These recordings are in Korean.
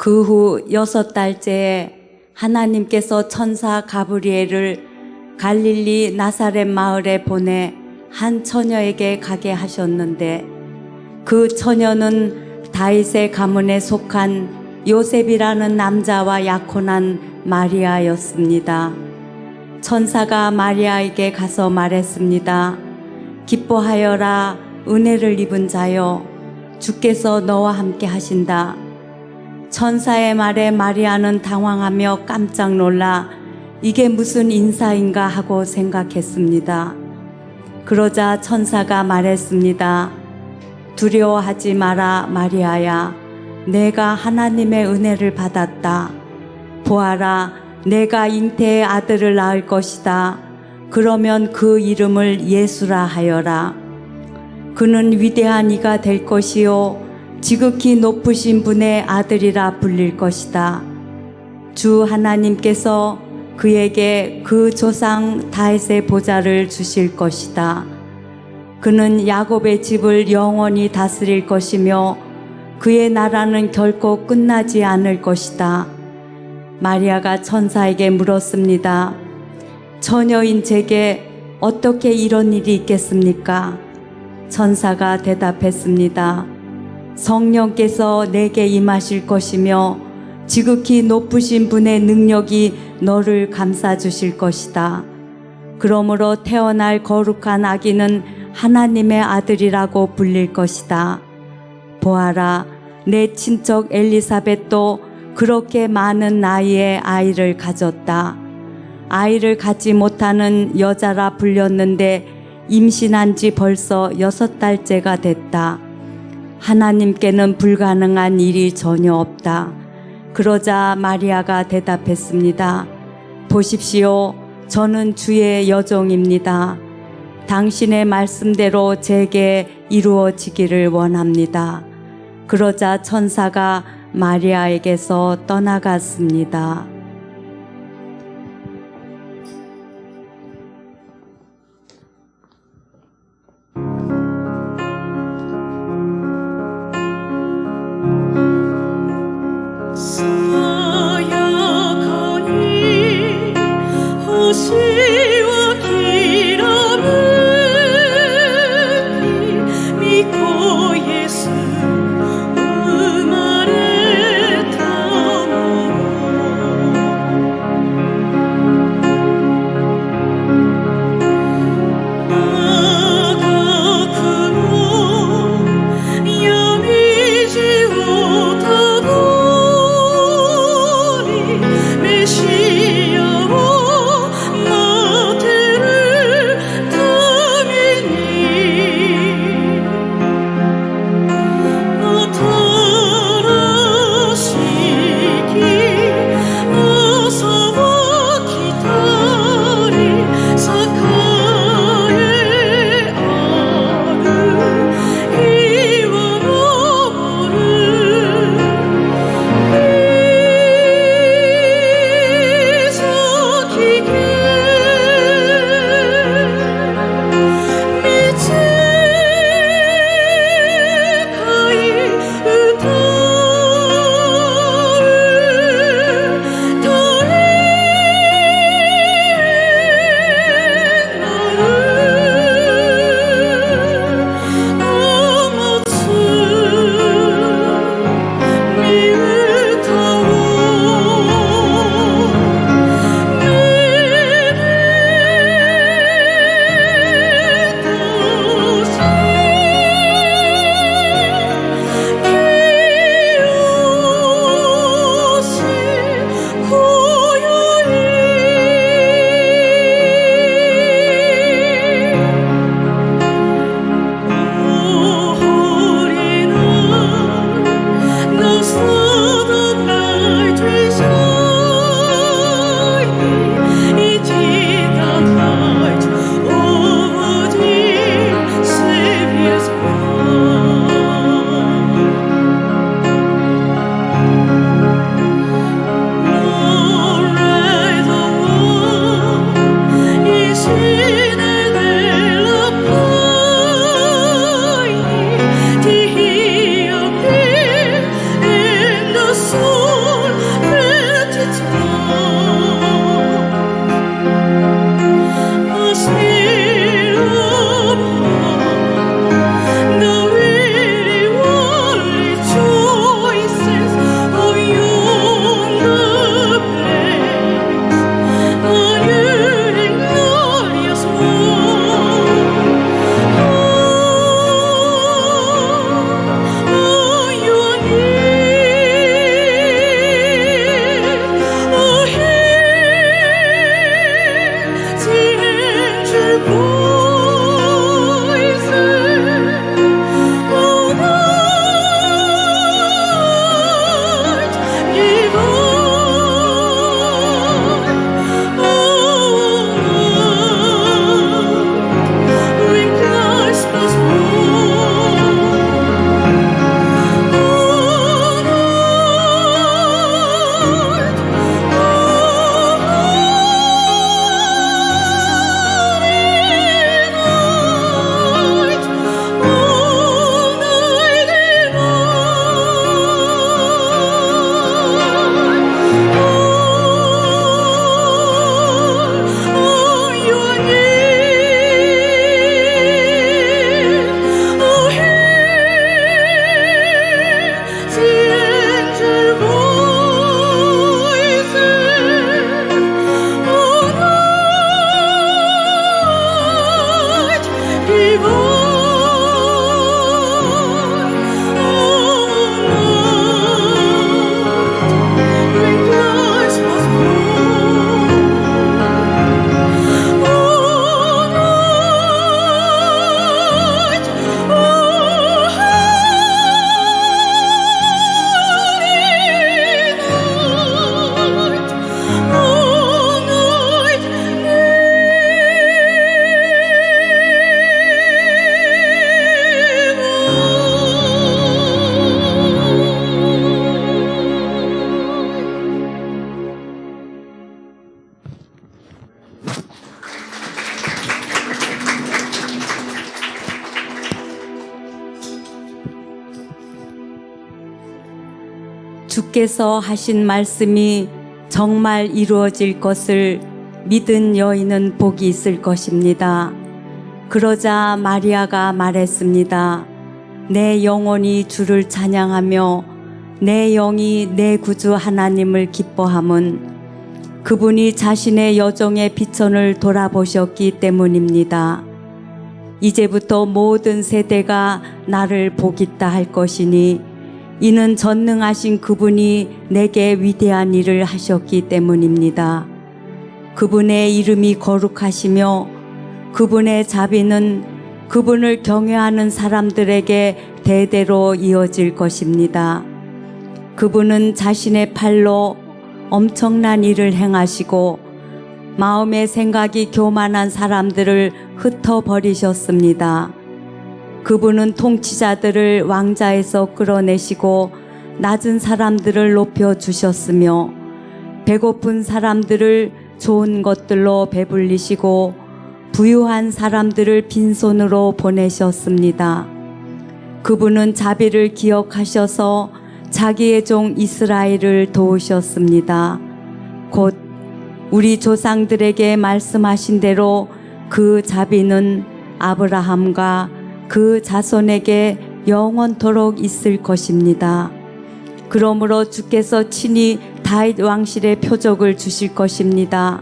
그 후 6달째에 하나님께서 천사 가브리엘을 갈릴리 나사렛 마을에 보내 한 처녀에게 가게 하셨는데, 그 처녀는 다윗의 가문에 속한 요셉이라는 남자와 약혼한 마리아였습니다. 천사가 마리아에게 가서 말했습니다. 기뻐하여라, 은혜를 입은 자여, 주께서 너와 함께 하신다. 천사의 말에 마리아는 당황하며 깜짝 놀라 이게 무슨 인사인가 하고 생각했습니다. 그러자 천사가 말했습니다. 두려워하지 마라, 마리아야. 내가 하나님의 은혜를 받았다. 보아라, 내가 잉태의 아들을 낳을 것이다. 그러면 그 이름을 예수라 하여라. 그는 위대한 이가 될 것이요 지극히 높으신 분의 아들이라 불릴 것이다. 주 하나님께서 그에게 그 조상 다윗의 보좌를 주실 것이다. 그는 야곱의 집을 영원히 다스릴 것이며 그의 나라는 결코 끝나지 않을 것이다. 마리아가 천사에게 물었습니다. 처녀인 제게 어떻게 이런 일이 있겠습니까? 천사가 대답했습니다. 성령께서 내게 임하실 것이며 지극히 높으신 분의 능력이 너를 감싸주실 것이다. 그러므로 태어날 거룩한 아기는 하나님의 아들이라고 불릴 것이다. 보아라, 내 친척 엘리사벳도 그렇게 많은 나이에 아이를 가졌다. 아이를 갖지 못하는 여자라 불렸는데 임신한 지 벌써 6달째가 됐다. 하나님께는 불가능한 일이 전혀 없다. 그러자 마리아가 대답했습니다. 보십시오, 저는 주의 여종입니다. 당신의 말씀대로 제게 이루어지기를 원합니다. 그러자 천사가 마리아에게서 떠나갔습니다. 주께서 하신 말씀이 정말 이루어질 것을 믿은 여인은 복이 있을 것입니다. 그러자 마리아가 말했습니다. 내 영혼이 주를 찬양하며 내 영이 내 구주 하나님을 기뻐함은 그분이 자신의 여종의 비천을 돌아보셨기 때문입니다. 이제부터 모든 세대가 나를 복있다 할 것이니 이는 전능하신 그분이 내게 위대한 일을 하셨기 때문입니다. 그분의 이름이 거룩하시며 그분의 자비는 그분을 경외하는 사람들에게 대대로 이어질 것입니다. 그분은 자신의 팔로 엄청난 일을 행하시고 마음의 생각이 교만한 사람들을 흩어버리셨습니다. 그분은 통치자들을 왕자에서 끌어내시고 낮은 사람들을 높여주셨으며 배고픈 사람들을 좋은 것들로 배불리시고 부유한 사람들을 빈손으로 보내셨습니다. 그분은 자비를 기억하셔서 자기의 종 이스라엘을 도우셨습니다. 곧 우리 조상들에게 말씀하신 대로 그 자비는 아브라함과 그 자손에게 영원토록 있을 것입니다. 그러므로 주께서 친히 다윗 왕실의 표적을 주실 것입니다.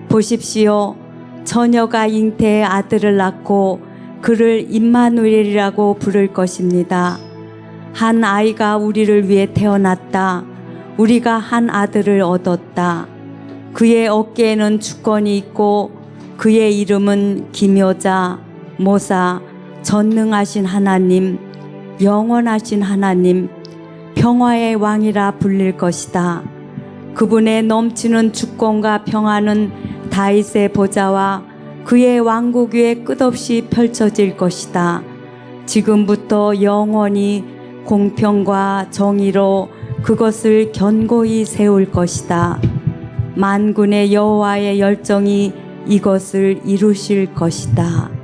보십시오. 처녀가 잉태의 아들을 낳고 그를 임마누엘이라고 부를 것입니다. 한 아이가 우리를 위해 태어났다. 우리가 한 아들을 얻었다. 그의 어깨에는 주권이 있고 그의 이름은 기묘자, 모사, 전능하신 하나님, 영원하신 하나님, 평화의 왕이라 불릴 것이다. 그분의 넘치는 주권과 평화는 다윗의 보좌와 그의 왕국 위에 끝없이 펼쳐질 것이다. 지금부터 영원히 공평과 정의로 그것을 견고히 세울 것이다. 만군의 여호와의 열정이 이것을 이루실 것이다.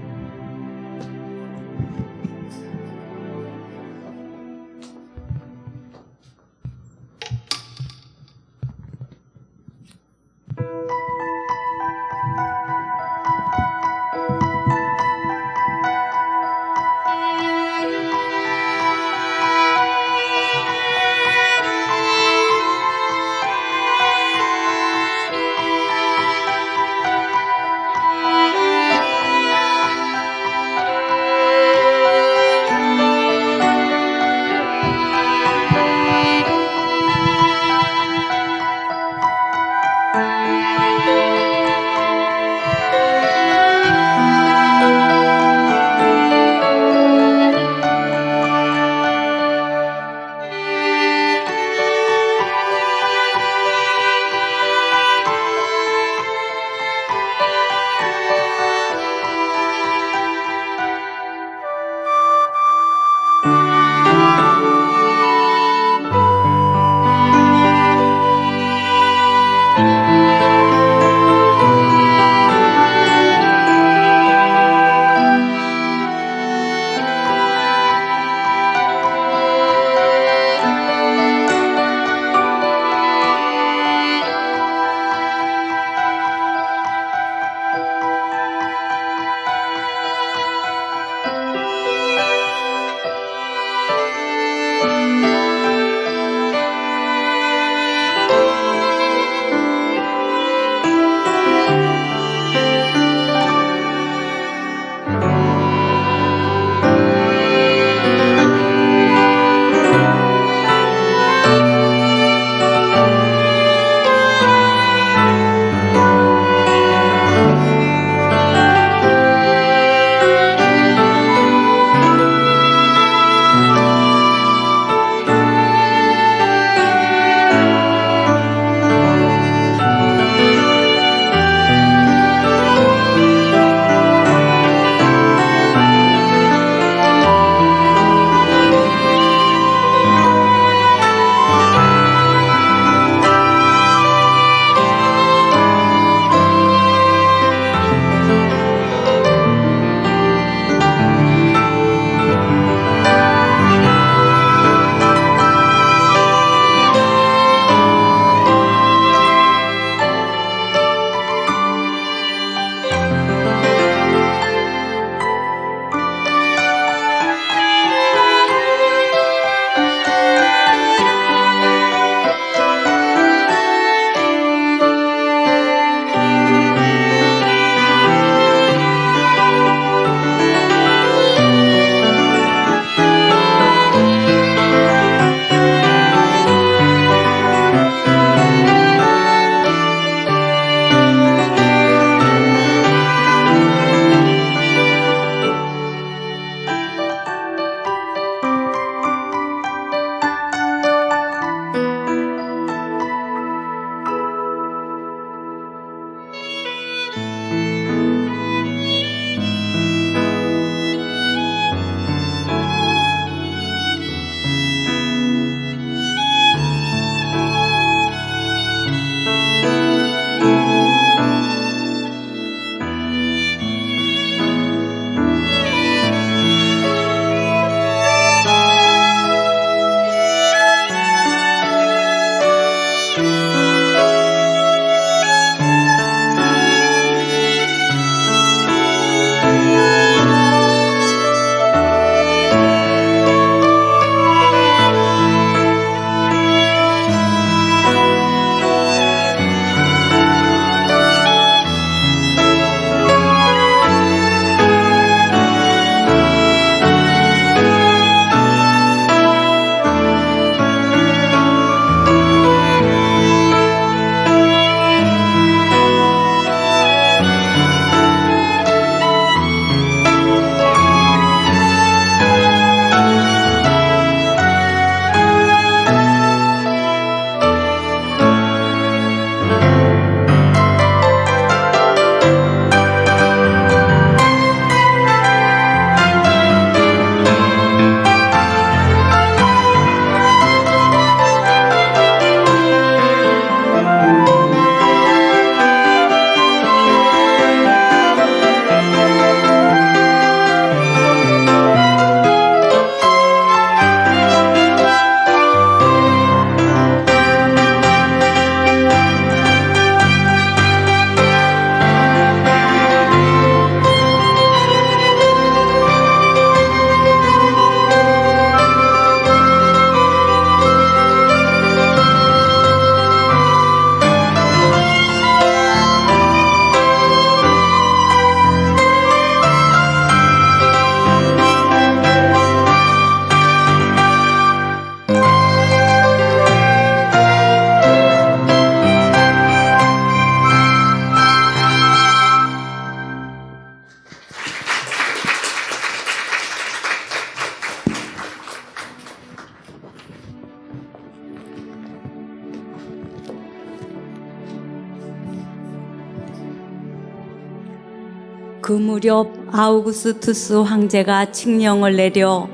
그 무렵 아우구스투스 황제가 칙령을 내려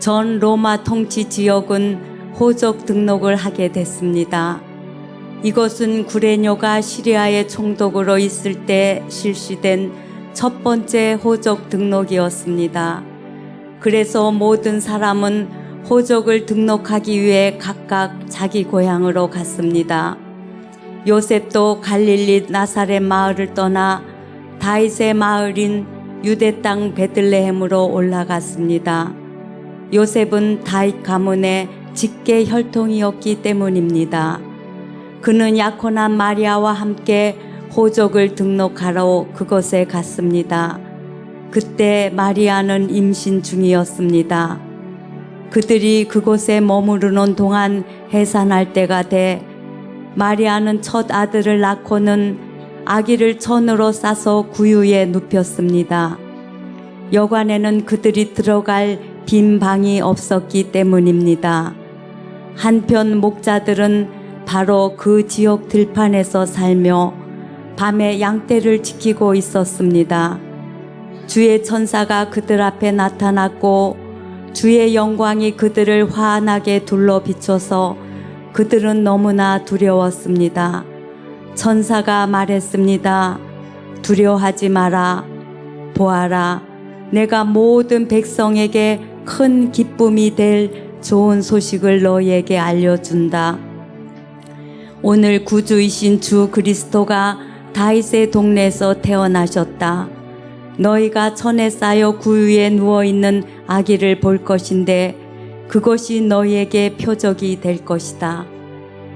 전 로마 통치 지역은 호적 등록을 하게 됐습니다. 이것은 구레뇨가 시리아의 총독으로 있을 때 실시된 첫 번째 호적 등록이었습니다. 그래서 모든 사람은 호적을 등록하기 위해 각각 자기 고향으로 갔습니다. 요셉도 갈릴리 나사렛 마을을 떠나 다윗의 마을인 유대 땅 베들레헴으로 올라갔습니다. 요셉은 다윗 가문의 직계 혈통이었기 때문입니다. 그는 약혼한 마리아와 함께 호적을 등록하러 그곳에 갔습니다. 그때 마리아는 임신 중이었습니다. 그들이 그곳에 머무르는 동안 해산할 때가 돼 마리아는 첫 아들을 낳고는 아기를 천으로 싸서 구유에 눕혔습니다. 여관에는 그들이 들어갈 빈 방이 없었기 때문입니다. 한편 목자들은 바로 그 지역 들판에서 살며 밤에 양떼를 지키고 있었습니다. 주의 천사가 그들 앞에 나타났고 주의 영광이 그들을 환하게 둘러 비춰서 그들은 너무나 두려웠습니다. 천사가 말했습니다. 두려워하지 마라. 보아라, 내가 모든 백성에게 큰 기쁨이 될 좋은 소식을 너희에게 알려준다. 오늘 구주이신 주 그리스도가 다윗의 동네에서 태어나셨다. 너희가 천에 쌓여 구유에 누워있는 아기를 볼 것인데 그것이 너희에게 표적이 될 것이다.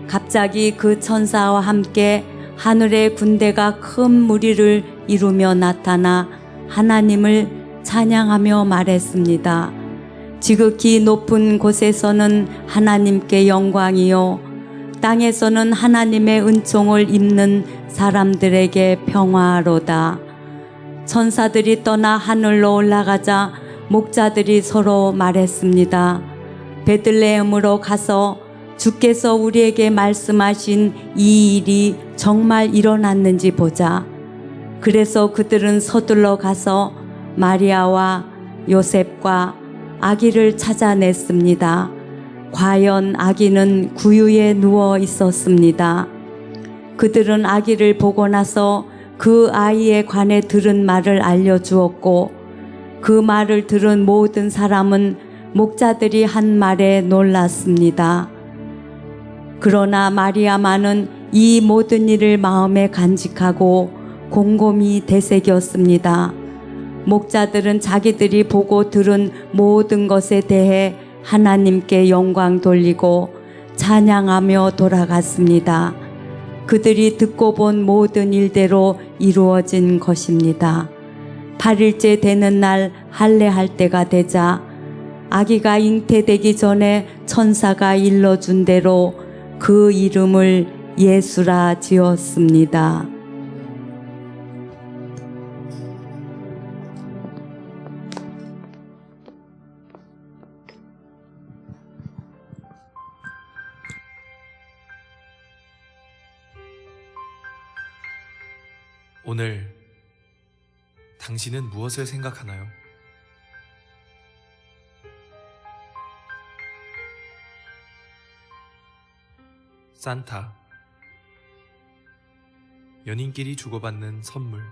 갑자기 그 천사와 함께 하늘의 군대가 큰 무리를 이루며 나타나 하나님을 찬양하며 말했습니다. 지극히 높은 곳에서는 하나님께 영광이요, 땅에서는 하나님의 은총을 입는 사람들에게 평화로다. 천사들이 떠나 하늘로 올라가자 목자들이 서로 말했습니다. 베들레헴으로 가서 주께서 우리에게 말씀하신 이 일이 정말 일어났는지 보자. 그래서 그들은 서둘러 가서 마리아와 요셉과 아기를 찾아냈습니다. 과연 아기는 구유에 누워 있었습니다. 그들은 아기를 보고 나서 그 아이에 관해 들은 말을 알려주었고 그 말을 들은 모든 사람은 목자들이 한 말에 놀랐습니다. 그러나 마리아만은 이 모든 일을 마음에 간직하고 곰곰이 되새겼습니다. 목자들은 자기들이 보고 들은 모든 것에 대해 하나님께 영광 돌리고 찬양하며 돌아갔습니다. 그들이 듣고 본 모든 일대로 이루어진 것입니다. 8일째 되는 날 할례할 때가 되자 아기가 잉태되기 전에 천사가 일러준 대로 그 이름을 예수라 지었습니다. 오늘 당신은 무엇을 생각하나요? 산타, 연인끼리 주고받는 선물,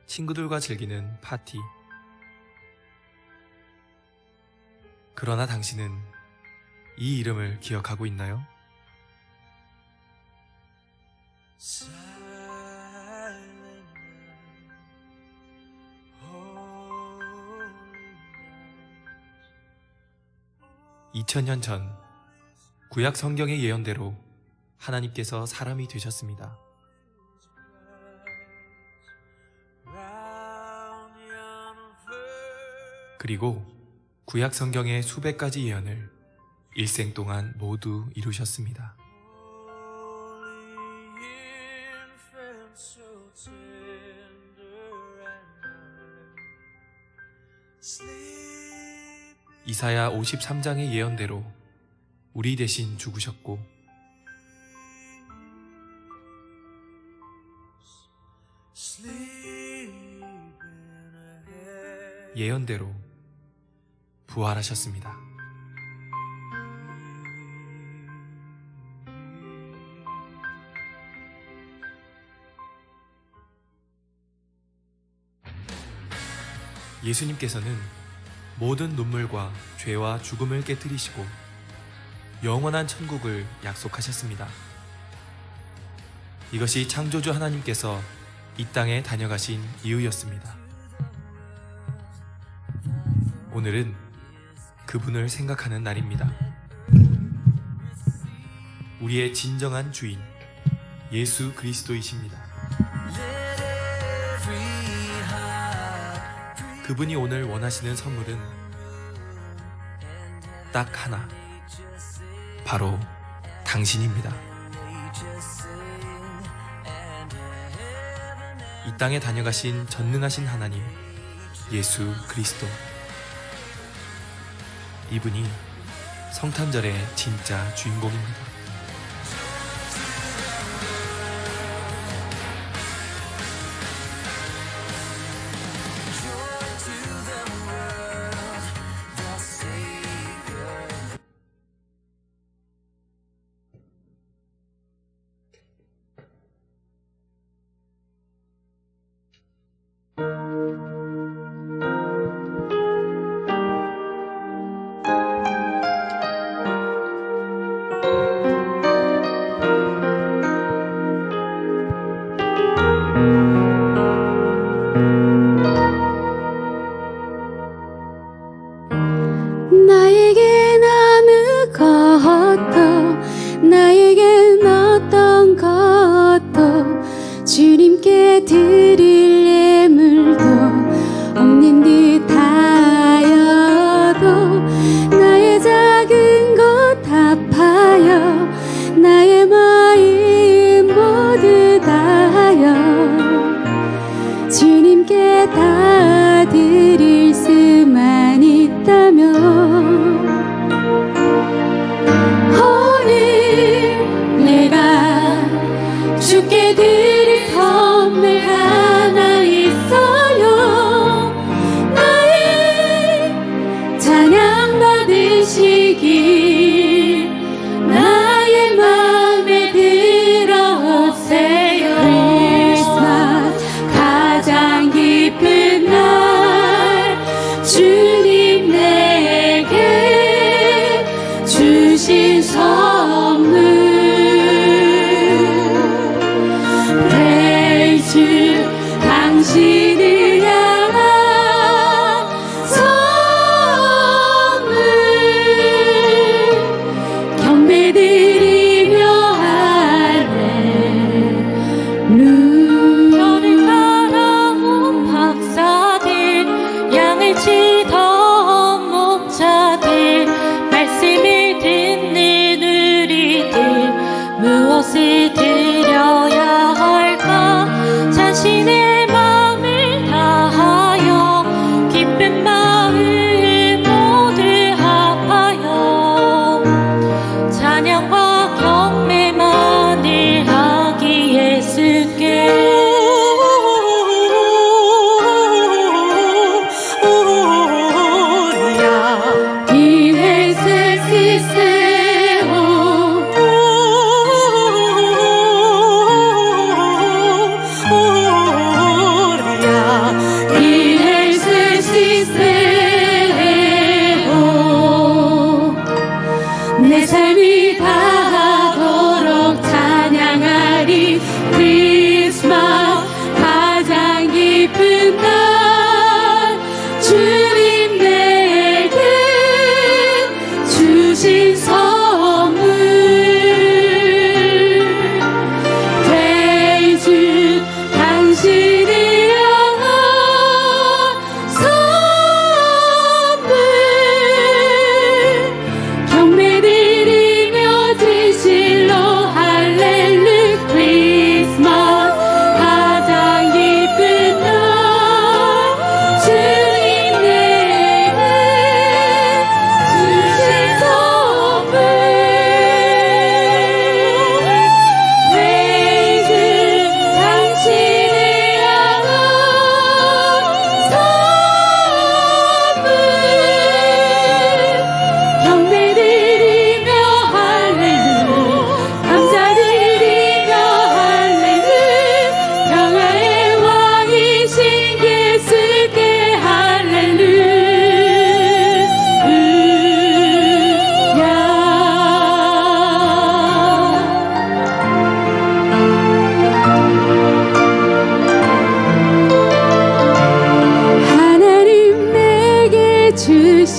친구들과 즐기는 파티. 그러나 당신은 이 이름을 기억하고 있나요? Silent night, holy night. 2000년 전 구약 성경의 예언대로 하나님께서 사람이 되셨습니다. 그리고 구약 성경의 수백 가지 예언을 일생 동안 모두 이루셨습니다. 이사야 53장의 예언대로 우리 대신 죽으셨고 Sleep. 예언대로 부활하셨습니다. 예수님께서는 모든 눈물과 죄와 죽음을 깨뜨리시고 영원한 천국을 약속하셨습니다. 이것이 창조주 하나님께서 이 땅에 다녀가신 이유였습니다. 오늘은 그분을 생각하는 날입니다. 우리의 진정한 주인 예수 그리스도이십니다. 그분이 오늘 원하시는 선물은 딱 하나, 바로 당신입니다. 이 땅에 다녀가신 전능하신 하나님 예수 그리스도, 이분이 성탄절의 진짜 주인공입니다. 나에겐 아무것도, 나에겐 어떤 것도, 주님께 드릴 예물도 없는 듯하여도, 나의 작은 것 합하여 나의 마음 모두 다하여 주님께 다 드릴 수만 있다면, 오늘 내가 주께 드릴 선물 하나 있어요. 나의 찬양 받으시길 나의 마음에 들어오세요. 크리스마스 가장 기쁜 날, 주님 내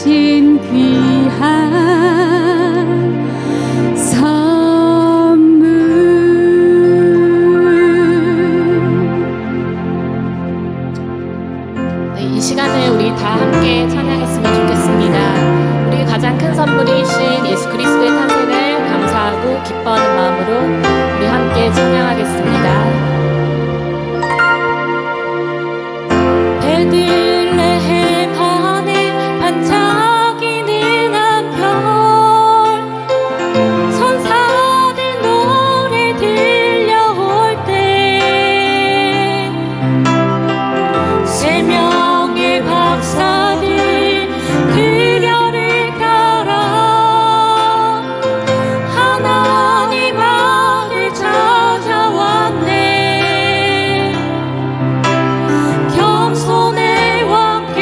주신 귀한 선물. 네, 이 시간을 우리 다 함께 찬양했으면 좋겠습니다. 우리 가장 큰 선물이신 예수 그리스도의 탄생을 감사하고 기뻐하는 마음으로 우리 함께 찬양하겠습니다. 베들레헴 하늘 반짝이는 한 별, 천사들 노래 들려올 때 세 명의 박사들 그녀를 따라 하나님 아들 찾아왔네. 겸손의 왕께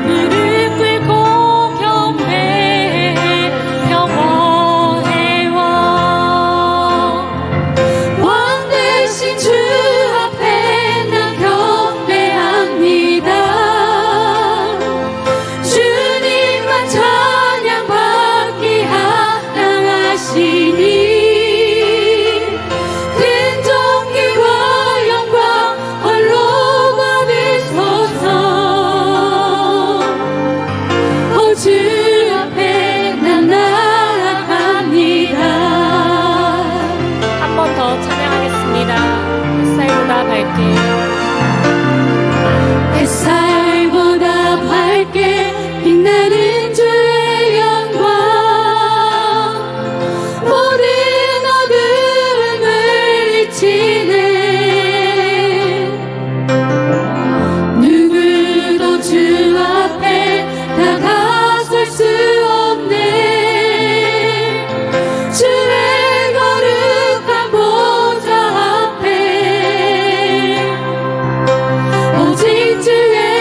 무릎 꿇고 경배해 평화의 왕 대신 주 앞에 난 경배합니다. 주님만 찬양받기 합당하시니 큰 존귀와 영광 홀로 받으소서. 주 앞에 난 나아갑니다. 한 번 더 찬양하겠습니다. 햇살보다 밝게, 햇살보다 밝게 빛나는 주의 영광, 모든 어두움을 잊히네. 누구도 주 앞에 다가설 수 없네. 주의 거룩한 보좌 앞에 오직 주의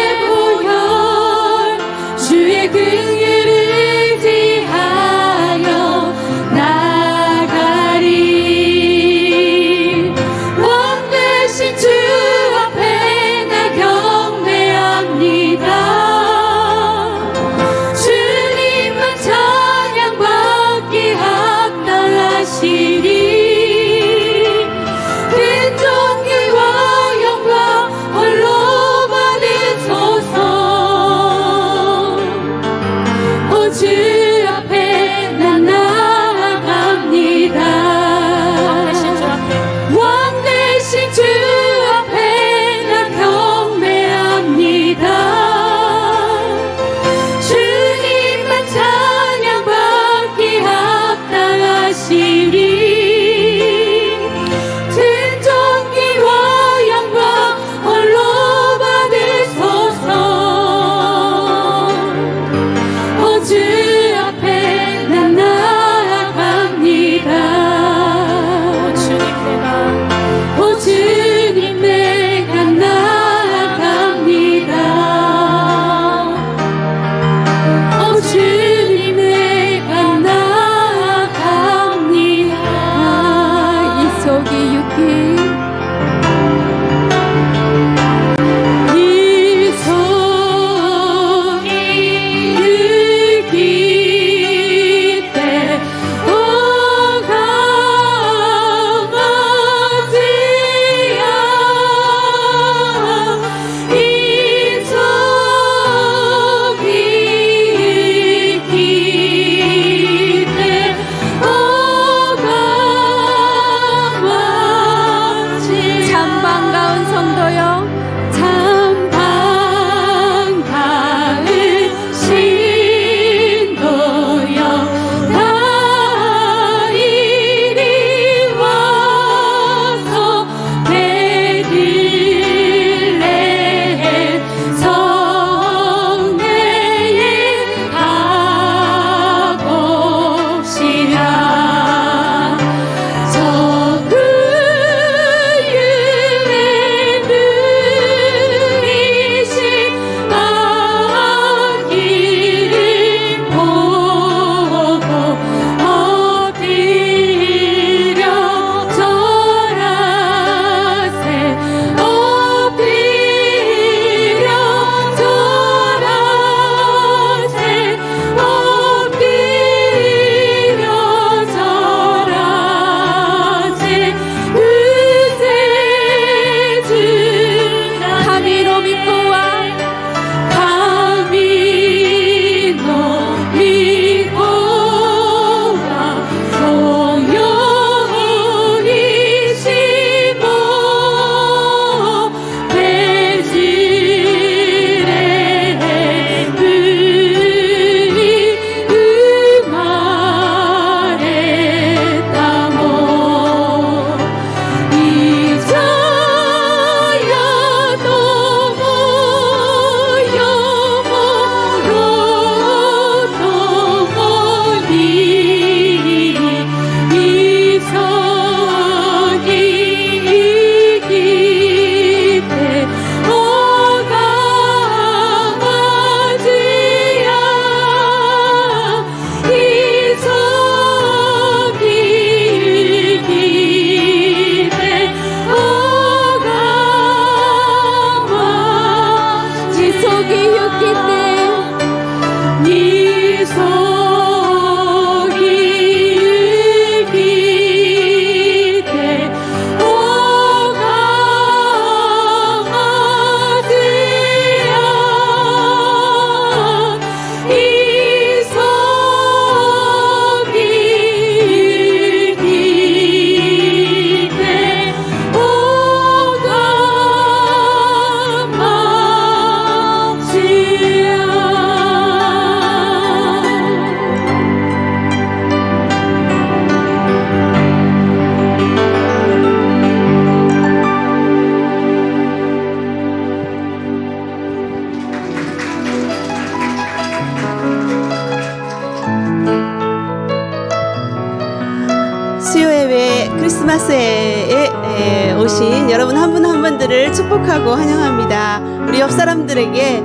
크리스마스에 오신 여러분 한 분 한 분들을 축복하고 환영합니다. 우리 옆 사람들에게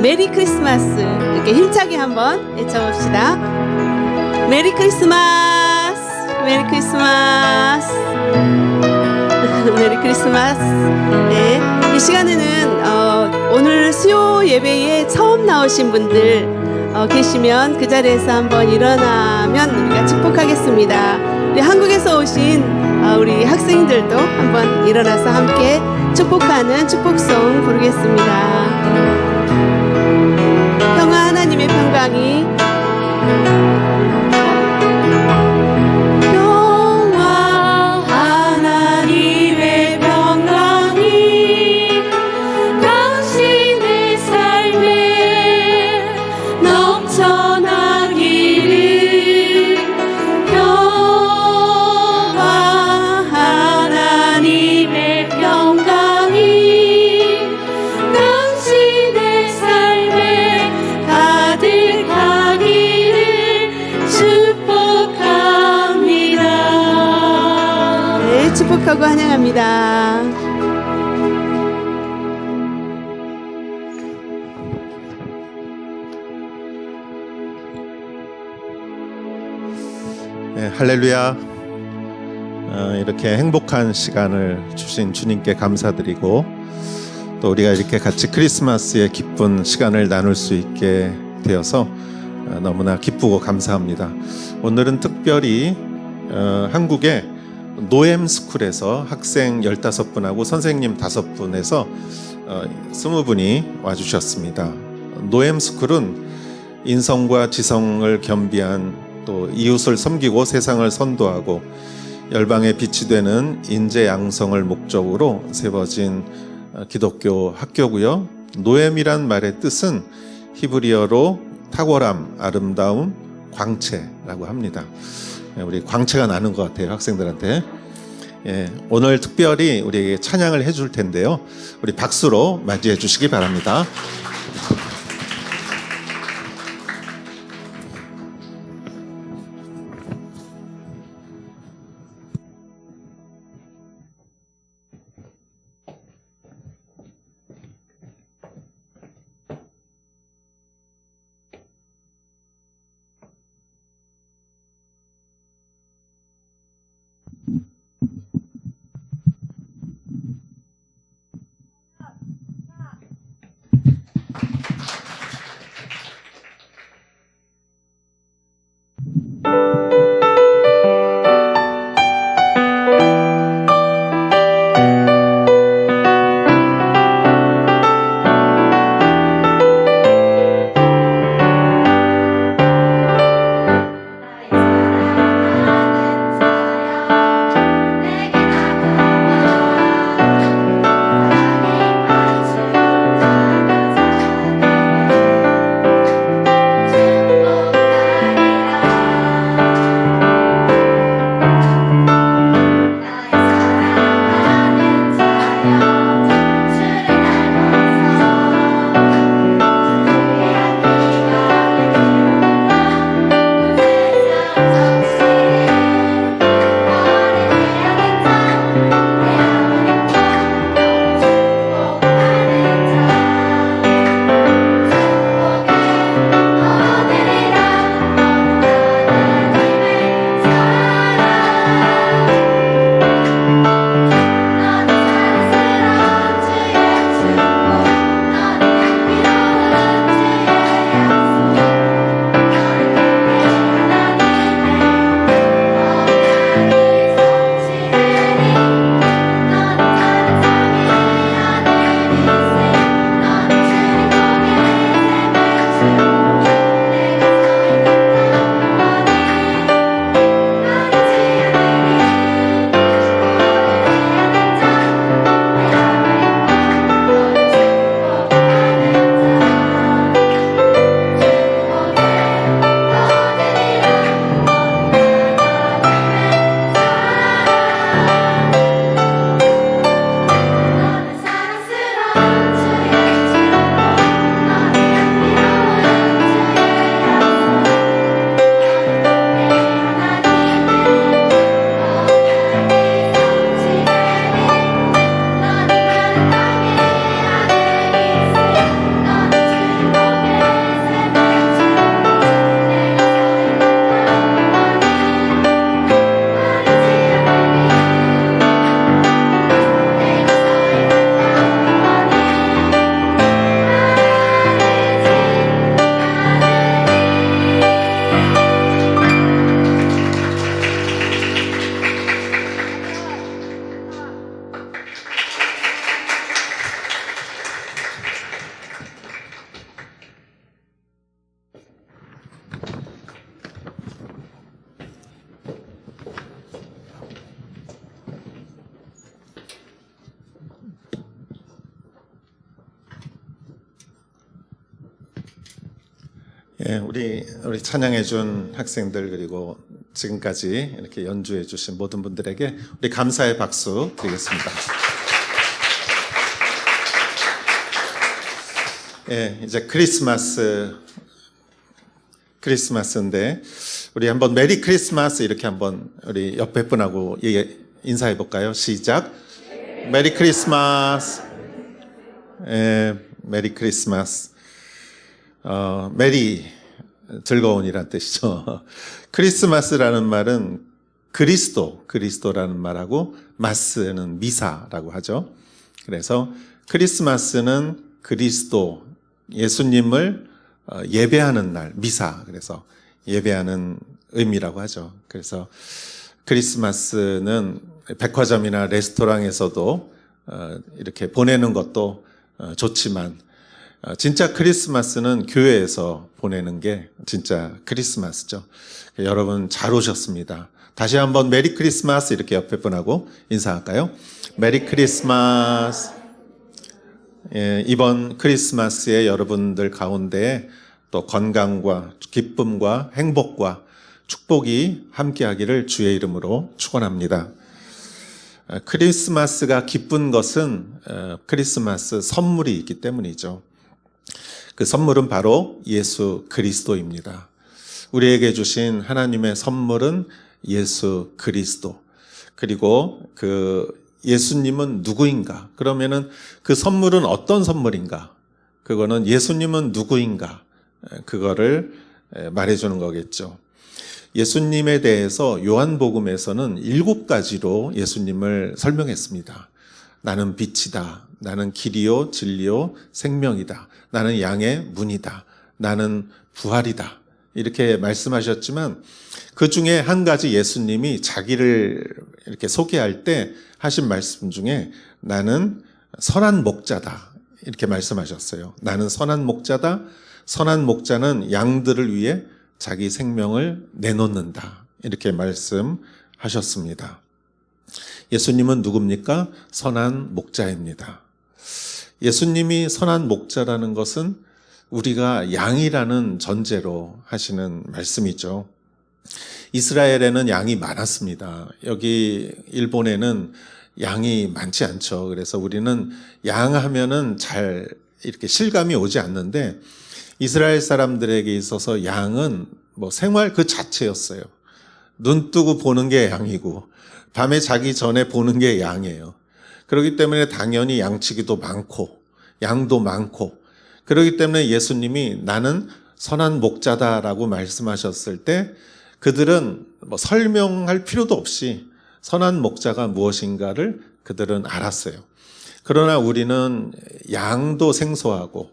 메리 크리스마스 이렇게 힘차게 한번 외쳐봅시다. 메리 크리스마스, 메리 크리스마스, 메리 크리스마스. 네, 이 시간에는 오늘 수요 예배에 처음 나오신 분들 계시면 그 자리에서 한번 일어나면 우리가 축복하겠습니다. 우리 한국에서 오신 우리 학생들도 한번 일어나서 함께 축복하는 축복송 부르겠습니다. 평화 하나님의 평강이 평화 하나님의 평강이 당신의 삶에 넘쳐나기를 평화 하나님의 평강이 당신의 삶에 가득하기를 축복합니다. 네, 축복하고 환영합니다. 네, 할렐루야. 이렇게 행복한 시간을 주신 주님께 감사드리고 또 우리가 이렇게 같이 크리스마스의 기쁜 시간을 나눌 수 있게 되어서 너무나 기쁘고 감사합니다. 오늘은 특별히 한국의 노엠스쿨에서 학생 15분하고 선생님 5분에서 20분이 와주셨습니다. 노엠스쿨은 인성과 지성을 겸비한 또 이웃을 섬기고 세상을 선도하고 열방의 빛이 되는 인재 양성을 목적으로 세워진 기독교 학교고요. 노엠이란 말의 뜻은 히브리어로 탁월함, 아름다움, 광채라고 합니다. 우리 광채가 나는 것 같아요, 학생들한테. 오늘 특별히 우리에게 찬양을 해줄 텐데요. 우리 박수로 맞이해 주시기 바랍니다. 예, 우리 찬양해 준 학생들 그리고 지금까지 이렇게 연주해 주신 모든 분들에게 우리 감사의 박수 드리겠습니다. 예, 이제 크리스마스인데 우리 한번 메리 크리스마스 이렇게 한번 우리 옆에 분하고 인사해 볼까요? 시작. 메리 크리스마스. 예, 메리 크리스마스. 메리 즐거운이란 뜻이죠. 크리스마스라는 말은 그리스도라는 말하고 마스는 미사라고 하죠. 그래서 크리스마스는 그리스도 예수님을 예배하는 날, 미사. 그래서 예배하는 의미라고 하죠. 그래서 크리스마스는 백화점이나 레스토랑에서도 이렇게 보내는 것도 좋지만 진짜 크리스마스는 교회에서 보내는 게 진짜 크리스마스죠. 여러분 잘 오셨습니다. 다시 한번 메리 크리스마스 이렇게 옆에 분하고 인사할까요? 메리 크리스마스. 예, 이번 크리스마스에 여러분들 가운데 또 건강과 기쁨과 행복과 축복이 함께하기를 주의 이름으로 축원합니다. 크리스마스가 기쁜 것은 크리스마스 선물이 있기 때문이죠. 그 선물은 바로 예수 그리스도입니다. 우리에게 주신 하나님의 선물은 예수 그리스도. 그리고 그 예수님은 누구인가? 그러면은 그 선물은 어떤 선물인가? 그거는 예수님은 누구인가? 그거를 말해주는 거겠죠. 예수님에 대해서 요한복음에서는 7가지로 예수님을 설명했습니다. 나는 빛이다. 나는 길이요, 진리요, 생명이다. 나는 양의 문이다. 나는 부활이다. 이렇게 말씀하셨지만 그 중에 한 가지 예수님이 자기를 이렇게 소개할 때 하신 말씀 중에 나는 선한 목자다. 이렇게 말씀하셨어요. 나는 선한 목자다. 선한 목자는 양들을 위해 자기 생명을 내놓는다. 이렇게 말씀하셨습니다. 예수님은 누굽니까? 선한 목자입니다. 예수님이 선한 목자라는 것은 우리가 양이라는 전제로 하시는 말씀이죠. 이스라엘에는 양이 많았습니다. 여기 일본에는 양이 많지 않죠. 그래서 우리는 양 하면은 잘 이렇게 실감이 오지 않는데 이스라엘 사람들에게 있어서 양은 뭐 생활 그 자체였어요. 눈 뜨고 보는 게 양이고 밤에 자기 전에 보는 게 양이에요. 그렇기 때문에 당연히 양치기도 많고 양도 많고 그렇기 때문에 예수님이 나는 선한 목자다라고 말씀하셨을 때 그들은 뭐 설명할 필요도 없이 선한 목자가 무엇인가를 그들은 알았어요. 그러나 우리는 양도 생소하고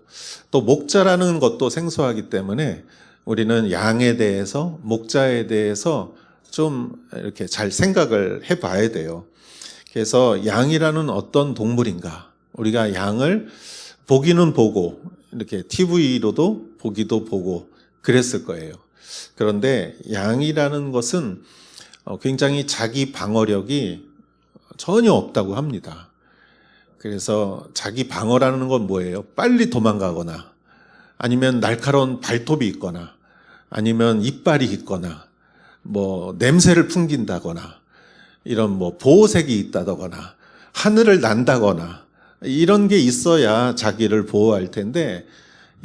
또 목자라는 것도 생소하기 때문에 우리는 양에 대해서 목자에 대해서 좀 이렇게 잘 생각을 해봐야 돼요. 그래서 양이라는 어떤 동물인가? 우리가 양을 보기는 보고 이렇게 TV로도 보기도 보고 그랬을 거예요. 그런데 양이라는 것은 굉장히 자기 방어력이 전혀 없다고 합니다. 그래서 자기 방어라는 건 뭐예요? 빨리 도망가거나 아니면 날카로운 발톱이 있거나 아니면 이빨이 있거나 뭐 냄새를 풍긴다거나 이런 뭐 보호색이 있다거나 하늘을 난다거나 이런 게 있어야 자기를 보호할 텐데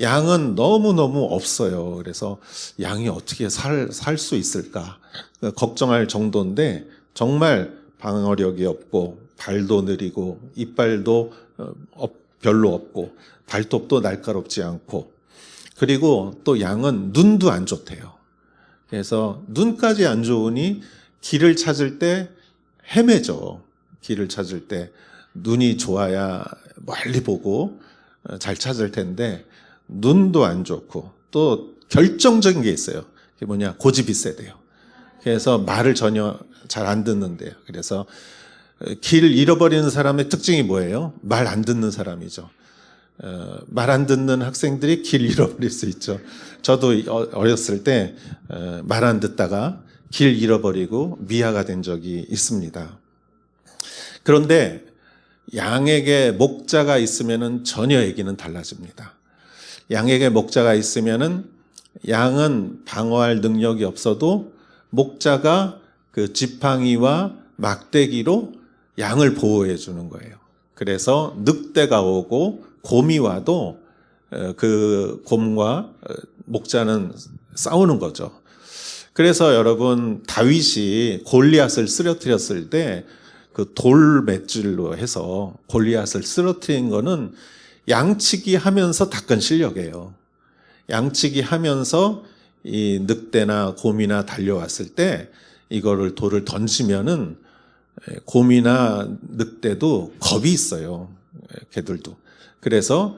양은 너무너무 없어요. 그래서 양이 어떻게 살 수 있을까 걱정할 정도인데 정말 방어력이 없고 발도 느리고 이빨도 별로 없고 발톱도 날카롭지 않고 그리고 또 양은 눈도 안 좋대요. 그래서 눈까지 안 좋으니 길을 찾을 때 헤매죠. 길을 찾을 때 눈이 좋아야 멀리 보고 잘 찾을 텐데 눈도 안 좋고 또 결정적인 게 있어요. 그게 뭐냐? 고집이 세대요. 그래서 말을 전혀 잘 안 듣는데요. 그래서 길 잃어버리는 사람의 특징이 뭐예요? 말 안 듣는 사람이죠. 말 안 듣는 학생들이 길 잃어버릴 수 있죠. 저도 어렸을 때 말 안 듣다가 길 잃어버리고 미아가 된 적이 있습니다. 그런데 양에게 목자가 있으면은 전혀 얘기는 달라집니다. 양에게 목자가 있으면은 양은 방어할 능력이 없어도 목자가 그 지팡이와 막대기로 양을 보호해 주는 거예요. 그래서 늑대가 오고 곰이 와도 그 곰과 목자는 싸우는 거죠. 그래서 여러분 다윗이 골리앗을 쓰러뜨렸을 때 그 돌맷질로 해서 골리앗을 쓰러뜨린 거는 양치기 하면서 닦은 실력이에요. 양치기 하면서 이 늑대나 곰이나 달려왔을 때 이거를 돌을 던지면은 곰이나 늑대도 겁이 있어요. 걔들도. 그래서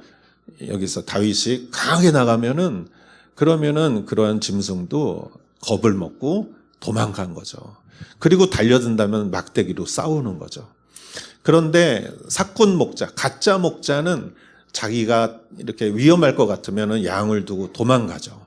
여기서 다윗이 강하게 나가면은 그러면은 그러한 짐승도 겁을 먹고 도망간 거죠. 그리고 달려든다면 막대기로 싸우는 거죠. 그런데 사꾼 목자, 가짜 목자는 자기가 이렇게 위험할 것 같으면 양을 두고 도망가죠.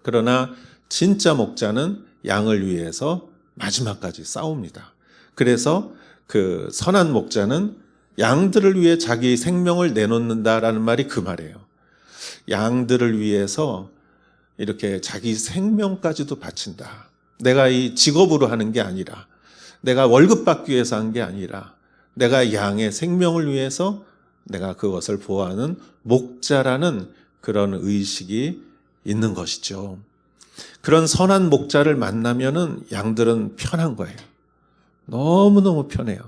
그러나 진짜 목자는 양을 위해서 마지막까지 싸웁니다. 그래서 그 선한 목자는 양들을 위해 자기 생명을 내놓는다라는 말이 그 말이에요. 양들을 위해서 이렇게 자기 생명까지도 바친다. 내가 이 직업으로 하는 게 아니라, 내가 월급 받기 위해서 한 게 아니라, 내가 양의 생명을 위해서 내가 그것을 보호하는 목자라는 그런 의식이 있는 것이죠. 그런 선한 목자를 만나면은 양들은 편한 거예요. 너무너무 편해요.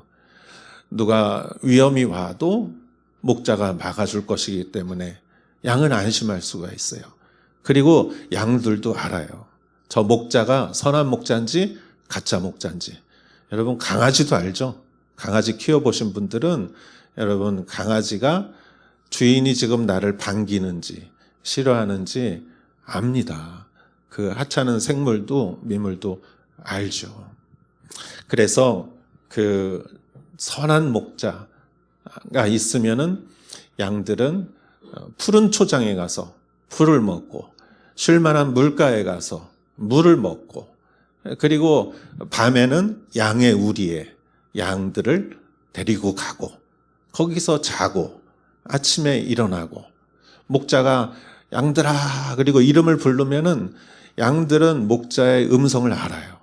누가 위험이 와도 목자가 막아줄 것이기 때문에 양은 안심할 수가 있어요. 그리고 양들도 알아요. 저 목자가 선한 목자인지 가짜 목자인지. 여러분 강아지도 알죠? 강아지 키워보신 분들은 여러분 강아지가 주인이 지금 나를 반기는지 싫어하는지 압니다. 그 하찮은 생물도 미물도 알죠. 그래서 그 선한 목자가 있으면은 양들은 푸른 초장에 가서 풀을 먹고 쉴만한 물가에 가서 물을 먹고 그리고 밤에는 양의 우리에 양들을 데리고 가고 거기서 자고 아침에 일어나고 목자가 양들아 그리고 이름을 부르면은 양들은 목자의 음성을 알아요.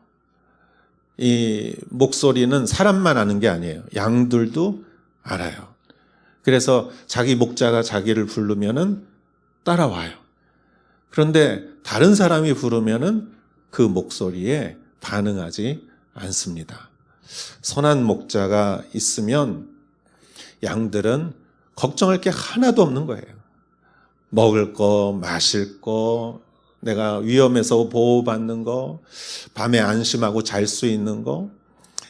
이 목소리는 사람만 아는 게 아니에요. 양들도 알아요. 그래서 자기 목자가 자기를 부르면은 따라와요. 그런데 다른 사람이 부르면은 그 목소리에 반응하지 않습니다. 선한 목자가 있으면 양들은 걱정할 게 하나도 없는 거예요. 먹을 거, 마실 거, 내가 위험해서 보호받는 거, 밤에 안심하고 잘 수 있는 거,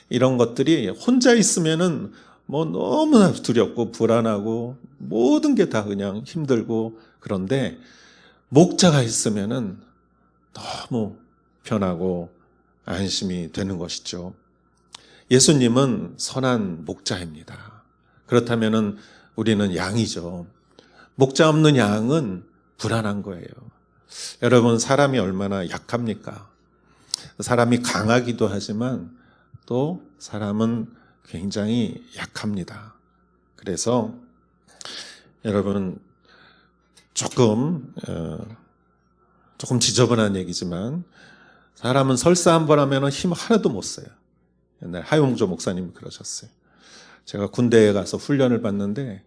이런 것들이 혼자 있으면은 뭐 너무나 두렵고 불안하고 모든 게 다 그냥 힘들고 그런데 목자가 있으면은 너무 편하고 안심이 되는 것이죠. 예수님은 선한 목자입니다. 그렇다면은 우리는 양이죠. 목자 없는 양은 불안한 거예요. 여러분, 사람이 얼마나 약합니까? 사람이 강하기도 하지만 또 사람은 굉장히 약합니다. 그래서 여러분, 조금 지저분한 얘기지만 사람은 설사 한 번 하면 힘 하나도 못 써요. 옛날 하용조 목사님이 그러셨어요. 제가 군대에 가서 훈련을 받는데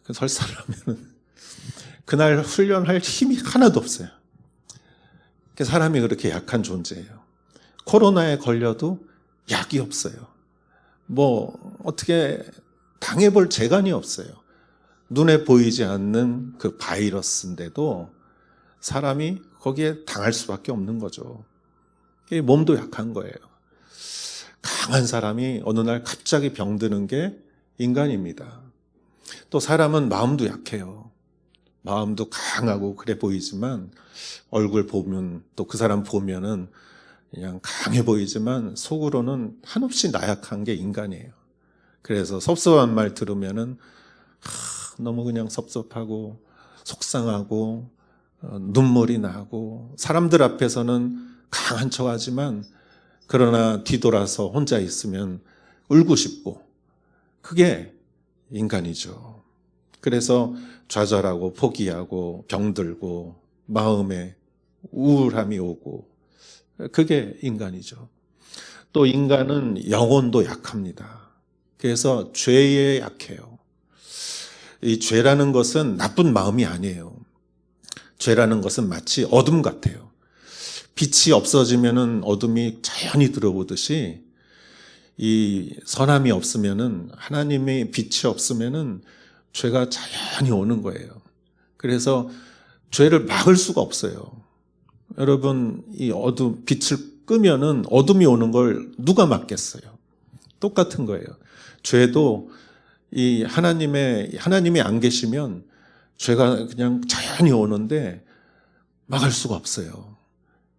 그 설사를 하면은 그날 훈련할 힘이 하나도 없어요. 사람이 그렇게 약한 존재예요. 코로나에 걸려도 약이 없어요. 뭐 어떻게 당해볼 재간이 없어요. 눈에 보이지 않는 그 바이러스인데도 사람이 거기에 당할 수밖에 없는 거죠. 몸도 약한 거예요. 강한 사람이 어느 날 갑자기 병드는 게 인간입니다. 또 사람은 마음도 약해요. 마음도 강하고 그래 보이지만 얼굴 보면 또 그 사람 보면은 그냥 강해 보이지만 속으로는 한없이 나약한 게 인간이에요. 그래서 섭섭한 말 들으면은 너무 그냥 섭섭하고 속상하고 눈물이 나고 사람들 앞에서는 강한 척하지만 그러나 뒤돌아서 혼자 있으면 울고 싶고 그게 인간이죠. 그래서 좌절하고 포기하고 병들고 마음에 우울함이 오고, 그게 인간이죠. 또 인간은 영혼도 약합니다. 그래서 죄에 약해요. 이 죄라는 것은 나쁜 마음이 아니에요. 죄라는 것은 마치 어둠 같아요. 빛이 없어지면은 어둠이 자연히 들어오듯이, 이 선함이 없으면은, 하나님의 빛이 없으면은 죄가 자연히 오는 거예요. 그래서 죄를 막을 수가 없어요. 여러분, 이 빛을 끄면은 어둠이 오는 걸 누가 막겠어요? 똑같은 거예요. 죄도 이 하나님이 안 계시면 죄가 그냥 자연히 오는데 막을 수가 없어요.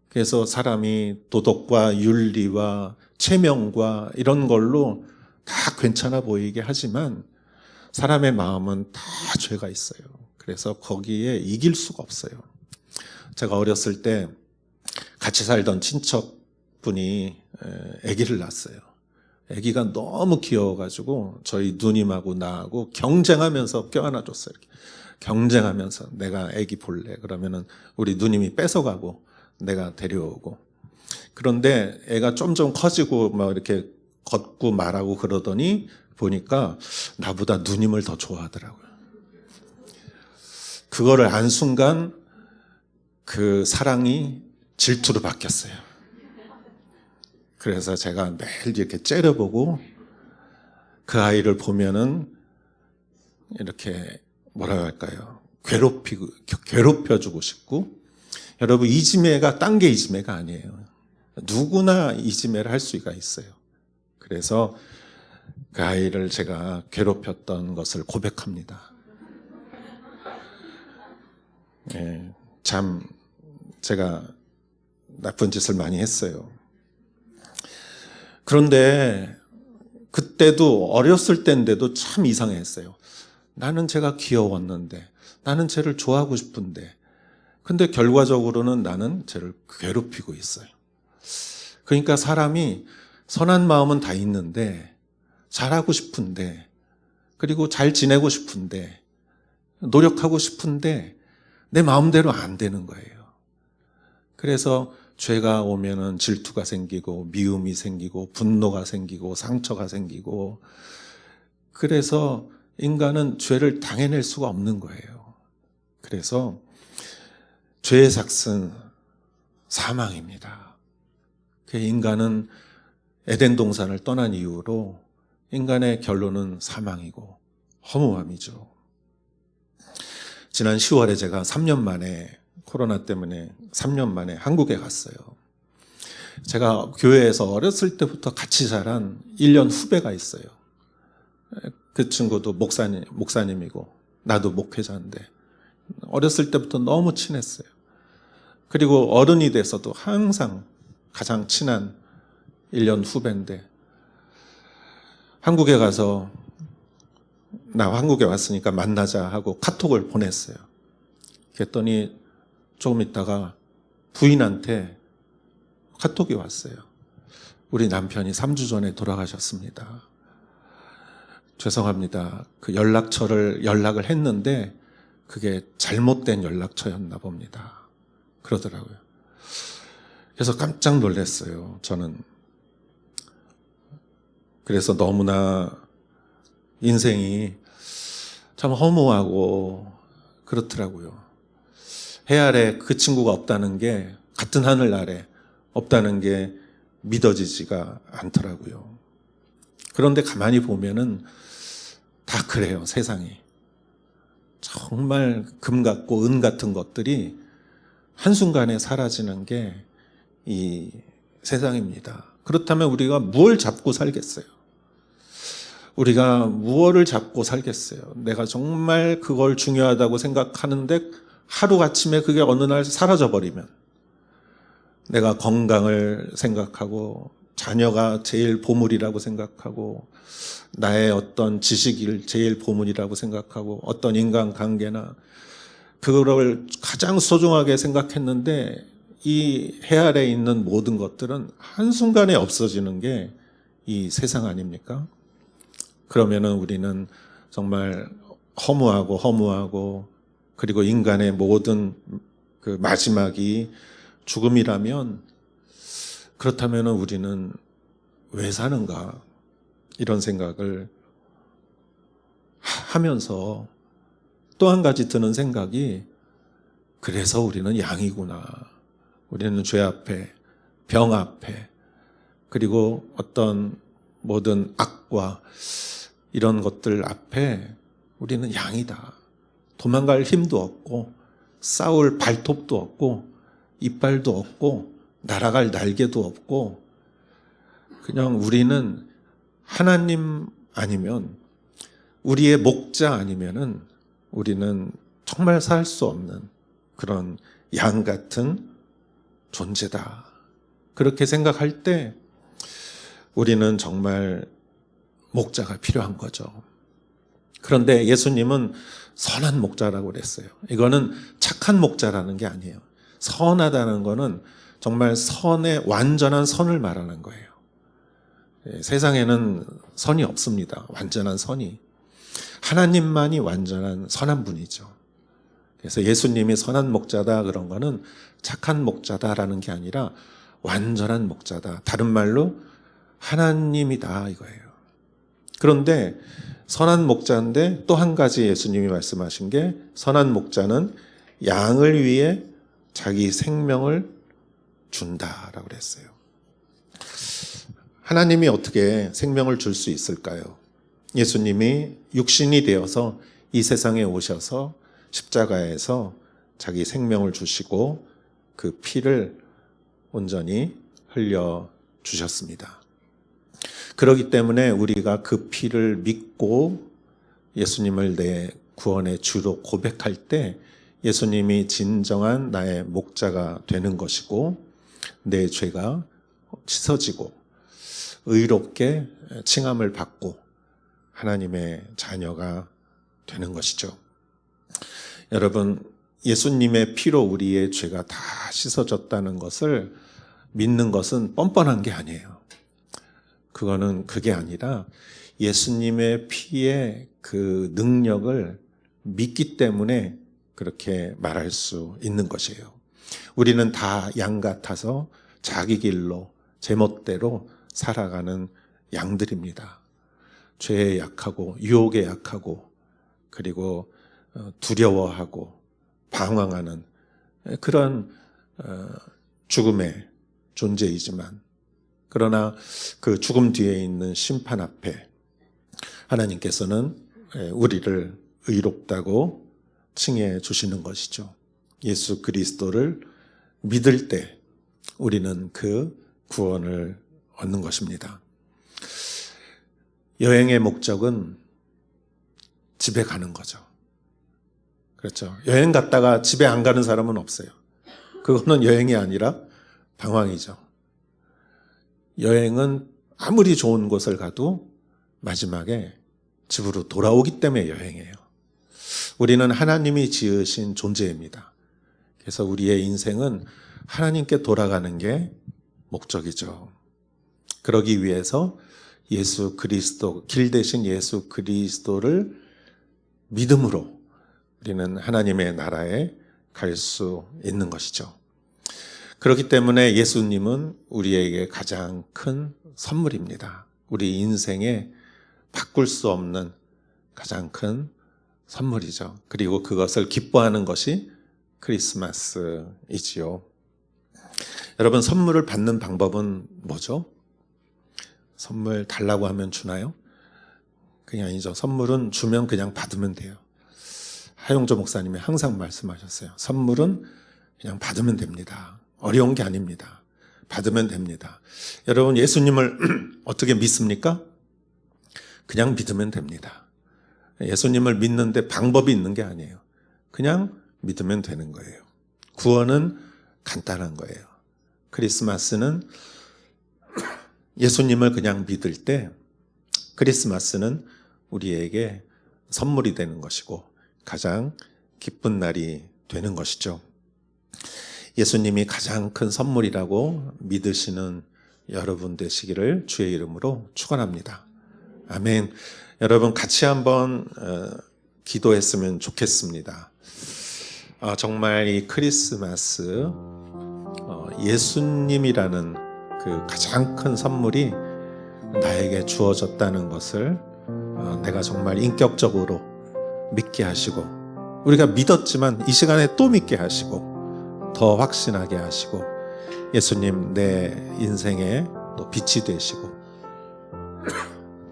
그래서 사람이 도덕과 윤리와 체면과 이런 걸로 다 괜찮아 보이게 하지만 사람의 마음은 다 죄가 있어요. 그래서 거기에 이길 수가 없어요. 제가 어렸을 때 같이 살던 친척분이 아기를 낳았어요. 아기가 너무 귀여워가지고 저희 누님하고 나하고 경쟁하면서 껴안아줬어요. 이렇게. 경쟁하면서 내가 아기 볼래. 그러면은 우리 누님이 뺏어가고 내가 데려오고. 그런데 애가 점점 커지고 막 이렇게 걷고 말하고 그러더니 보니까 나보다 누님을 더 좋아하더라고요. 그거를 안 순간 그 사랑이 질투로 바뀌었어요. 그래서 제가 매일 이렇게 째려보고 그 아이를 보면은 이렇게 뭐라 할까요? 괴롭혀주고 싶고. 여러분, 이지매가 딴 게 이지매가 아니에요. 누구나 이지매를 할 수가 있어요. 그래서 그 아이를 제가 괴롭혔던 것을 고백합니다. 참 제가 나쁜 짓을 많이 했어요. 그런데 그때도 어렸을 때인데도 참 이상했어요. 나는 쟤가 귀여웠는데, 나는 쟤를 좋아하고 싶은데, 근데 결과적으로는 나는 쟤를 괴롭히고 있어요. 그러니까 사람이 선한 마음은 다 있는데, 잘하고 싶은데, 그리고 잘 지내고 싶은데, 노력하고 싶은데 내 마음대로 안 되는 거예요. 그래서 죄가 오면은 질투가 생기고 미움이 생기고 분노가 생기고 상처가 생기고, 그래서 인간은 죄를 당해낼 수가 없는 거예요. 그래서 죄의 삭은 사망입니다. 인간은 에덴 동산을 떠난 이후로 인간의 결론은 사망이고 허무함이죠. 지난 10월에 제가 3년 만에, 코로나 때문에 3년 만에 한국에 갔어요. 제가 교회에서 어렸을 때부터 같이 자란 1년 후배가 있어요. 그 친구도 목사님이고 나도 목회자인데 어렸을 때부터 너무 친했어요. 그리고 어른이 돼서도 항상 가장 친한 1년 후배인데, 한국에 가서 나 한국에 왔으니까 만나자 하고 카톡을 보냈어요. 그랬더니 조금 있다가 부인한테 카톡이 왔어요. 우리 남편이 3주 전에 돌아가셨습니다. 죄송합니다. 그 연락을 했는데 그게 잘못된 연락처였나 봅니다. 그러더라고요. 그래서 깜짝 놀랐어요, 저는. 그래서 너무나 인생이 참 허무하고 그렇더라고요. 해 아래 그 친구가 없다는 게, 같은 하늘 아래 없다는 게 믿어지지가 않더라고요. 그런데 가만히 보면은 다 그래요, 세상이. 정말 금 같고 은 같은 것들이 한순간에 사라지는 게 이 세상입니다. 그렇다면 우리가 무엇을 잡고 살겠어요? 우리가 무엇을 잡고 살겠어요? 내가 정말 그걸 중요하다고 생각하는데 하루아침에 그게 어느 날 사라져버리면, 내가 건강을 생각하고 자녀가 제일 보물이라고 생각하고 나의 어떤 지식을 제일 보물이라고 생각하고 어떤 인간관계나 그거를 가장 소중하게 생각했는데 이 해 아래에 있는 모든 것들은 한순간에 없어지는 게 이 세상 아닙니까? 그러면은 우리는 정말 허무하고 그리고 인간의 모든 그 마지막이 죽음이라면 그렇다면 우리는 왜 사는가 이런 생각을 하면서 또 한 가지 드는 생각이 그래서 우리는 양이구나. 우리는 죄 앞에, 병 앞에, 그리고 어떤 모든 악과 이런 것들 앞에 우리는 양이다. 도망갈 힘도 없고 싸울 발톱도 없고 이빨도 없고 날아갈 날개도 없고 그냥 우리는 하나님 아니면 우리의 목자 아니면은 우리는 정말 살 수 없는 그런 양 같은 존재다. 그렇게 생각할 때 우리는 정말 목자가 필요한 거죠. 그런데 예수님은 선한 목자라고 그랬어요. 이거는 착한 목자라는 게 아니에요. 선하다는 거는 정말 선의 완전한 선을 말하는 거예요. 세상에는 선이 없습니다. 완전한 선이. 하나님만이 완전한 선한 분이죠. 그래서 예수님이 선한 목자다 그런 거는 착한 목자다라는 게 아니라 완전한 목자다. 다른 말로 하나님이다 이거예요. 그런데 선한 목자인데 또 한 가지 예수님이 말씀하신 게 선한 목자는 양을 위해 자기 생명을 준다라고 그랬어요. 하나님이 어떻게 생명을 줄 수 있을까요? 예수님이 육신이 되어서 이 세상에 오셔서 십자가에서 자기 생명을 주시고 그 피를 온전히 흘려 주셨습니다. 그렇기 때문에 우리가 그 피를 믿고 예수님을 내 구원의 주로 고백할 때 예수님이 진정한 나의 목자가 되는 것이고 내 죄가 씻어지고 의롭게 칭함을 받고 하나님의 자녀가 되는 것이죠. 여러분, 예수님의 피로 우리의 죄가 다 씻어졌다는 것을 믿는 것은 뻔뻔한 게 아니에요. 그게 아니라 예수님의 피의 그 능력을 믿기 때문에 그렇게 말할 수 있는 것이에요. 우리는 다 양 같아서 자기 길로 제멋대로 살아가는 양들입니다. 죄에 약하고 유혹에 약하고 그리고 두려워하고 방황하는 그런 죽음의 존재이지만 그러나 그 죽음 뒤에 있는 심판 앞에 하나님께서는 우리를 의롭다고 칭해 주시는 것이죠. 예수 그리스도를 믿을 때 우리는 그 구원을 얻는 것입니다. 여행의 목적은 집에 가는 거죠. 그렇죠. 여행 갔다가 집에 안 가는 사람은 없어요. 그거는 여행이 아니라 방황이죠. 여행은 아무리 좋은 곳을 가도 마지막에 집으로 돌아오기 때문에 여행이에요. 우리는 하나님이 지으신 존재입니다. 그래서 우리의 인생은 하나님께 돌아가는 게 목적이죠. 그러기 위해서 예수 그리스도, 길 대신 예수 그리스도를 믿음으로 우리는 하나님의 나라에 갈 수 있는 것이죠. 그렇기 때문에 예수님은 우리에게 가장 큰 선물입니다. 우리 인생에 바꿀 수 없는 가장 큰 선물이죠. 그리고 그것을 기뻐하는 것이 크리스마스이지요. 여러분, 선물을 받는 방법은 뭐죠? 선물 달라고 하면 주나요? 그게 아니죠. 선물은 주면 그냥 받으면 돼요. 하용조 목사님이 항상 말씀하셨어요. 선물은 그냥 받으면 됩니다. 어려운 게 아닙니다. 받으면 됩니다. 여러분, 예수님을 어떻게 믿습니까? 그냥 믿으면 됩니다. 예수님을 믿는데 방법이 있는 게 아니에요. 그냥 믿으면 되는 거예요. 구원은 간단한 거예요. 크리스마스는 예수님을 그냥 믿을 때 크리스마스는 우리에게 선물이 되는 것이고 가장 기쁜 날이 되는 것이죠. 예수님이 가장 큰 선물이라고 믿으시는 여러분 되시기를 주의 이름으로 축원합니다. 아멘. 여러분 같이 한번 기도했으면 좋겠습니다. 정말 이 크리스마스 예수님이라는 그 가장 큰 선물이 나에게 주어졌다는 것을 내가 정말 인격적으로 믿게 하시고, 우리가 믿었지만 이 시간에 또 믿게 하시고 더 확신하게 하시고, 예수님 내 인생에 또 빛이 되시고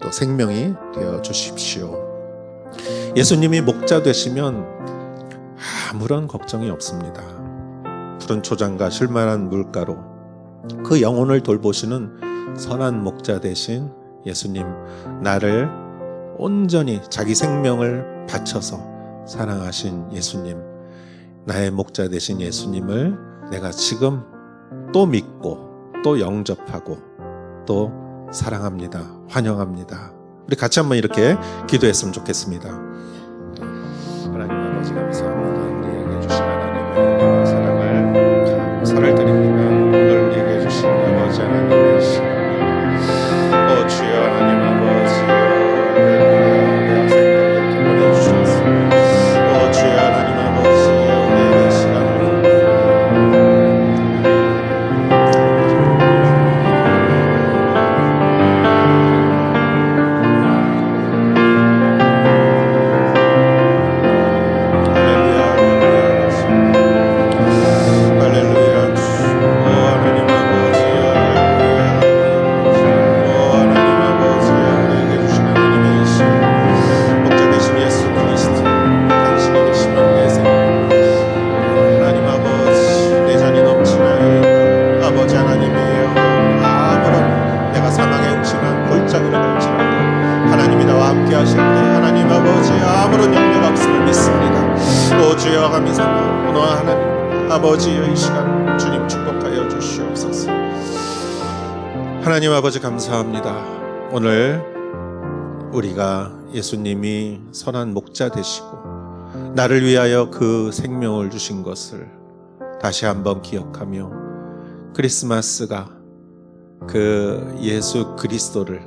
또 생명이 되어 주십시오. 예수님이 목자 되시면 아무런 걱정이 없습니다. 푸른 초장과 쉴만한 물가로 그 영혼을 돌보시는 선한 목자 되신 예수님, 나를 온전히 자기 생명을 바쳐서 사랑하신 예수님, 나의 목자 되신 예수님을 내가 지금 또 믿고 또 영접하고 또 사랑합니다. 환영합니다. 우리 같이 한번 이렇게 기도했으면 좋겠습니다. 하나님 아버지 감사합니다. 우리에게 주신 하나님의 사랑을 감사를 드립니다. 오늘 우리에게 주신 아버지 하나님의 시간, 주여 하나님 아버지, 내 학생들 이렇게 보내주셨습니다. 주여 하나님 아버지, 우리에게 시간을 주여 감사합니다. 오늘 하나님 아버지의 이 시간 주님 축복하여 주시옵소서. 하나님 아버지 감사합니다. 오늘 우리가 예수님이 선한 목자 되시고 나를 위하여 그 생명을 주신 것을 다시 한번 기억하며, 크리스마스가 그 예수 그리스도를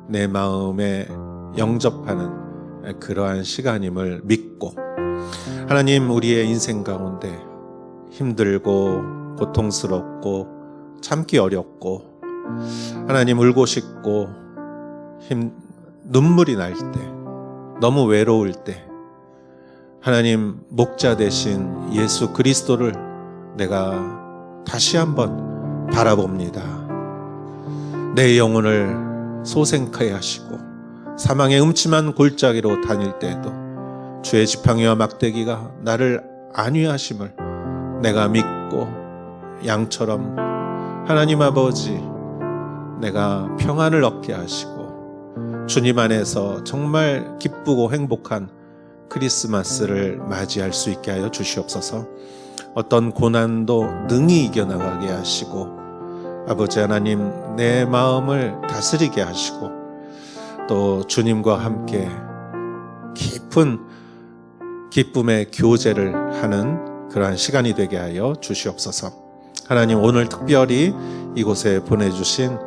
내 마음에 영접하는 그러한 시간임을 믿고, 하나님 우리의 인생 가운데 힘들고 고통스럽고 참기 어렵고 하나님 울고 싶고 눈물이 날 때, 너무 외로울 때 하나님 목자 되신 예수 그리스도를 내가 다시 한번 바라봅니다. 내 영혼을 소생케 하시고 사망의 음침한 골짜기로 다닐 때에도 주의 지팡이와 막대기가 나를 안위하심을 내가 믿고, 양처럼 하나님 아버지 내가 평안을 얻게 하시고 주님 안에서 정말 기쁘고 행복한 크리스마스를 맞이할 수 있게 하여 주시옵소서. 어떤 고난도 능히 이겨나가게 하시고, 아버지 하나님 내 마음을 다스리게 하시고, 또 주님과 함께 깊은 기쁨의 교제를 하는 그러한 시간이 되게 하여 주시옵소서. 하나님 오늘 특별히 이곳에 보내주신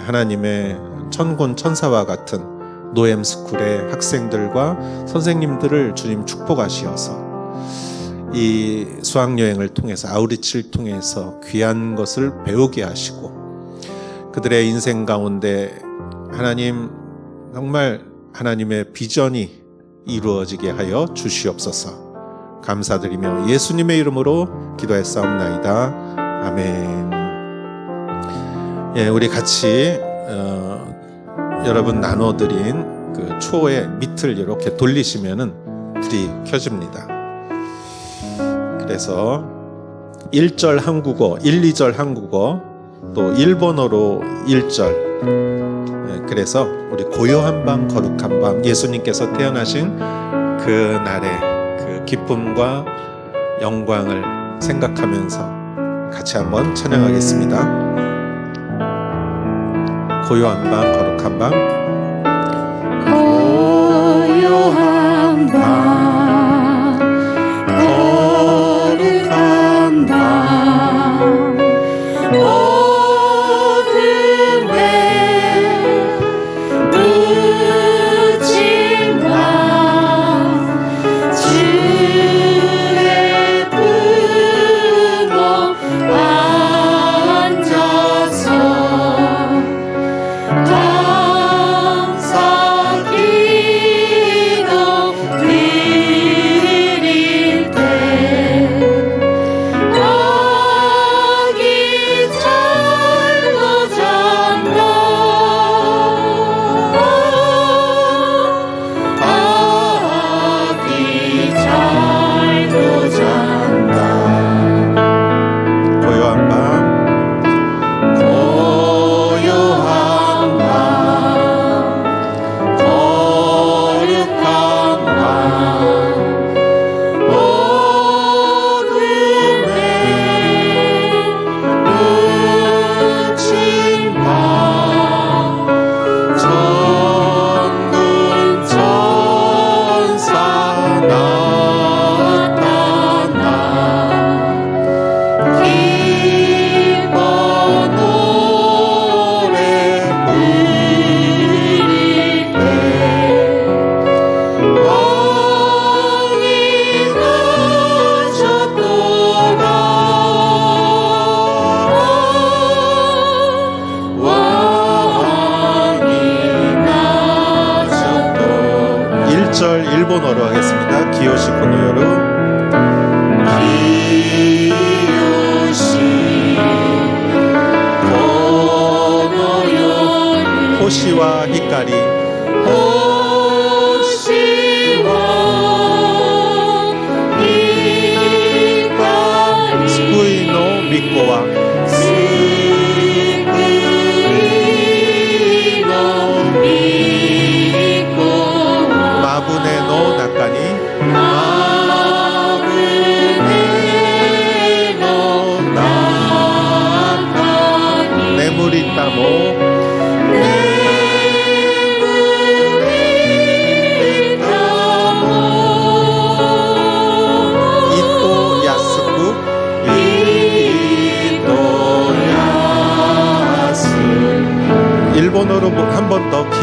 하나님의 천군 천사와 같은 노엠스쿨의 학생들과 선생님들을 주님 축복하시어서 이 수학여행을 통해서, 아우리치를 통해서 귀한 것을 배우게 하시고, 그들의 인생 가운데 하나님 정말 하나님의 비전이 이루어지게 하여 주시옵소서. 감사드리며 예수님의 이름으로 기도했사옵나이다. 아멘. 우리 같이 여러분 나눠드린 그 초의 밑을 이렇게 돌리시면은 불이 켜집니다. 그래서 1절 한국어, 1, 2절 한국어, 또 일본어로 1절. 그래서 우리 고요한 밤 거룩한 밤, 예수님께서 태어나신 그 날의 그 기쁨과 영광을 생각하면서 같이 한번 찬양하겠습니다. 고요한 밤 거룩한 밤, 고요한 밤 거룩한 밤 어둠에 묻힌 밤 주의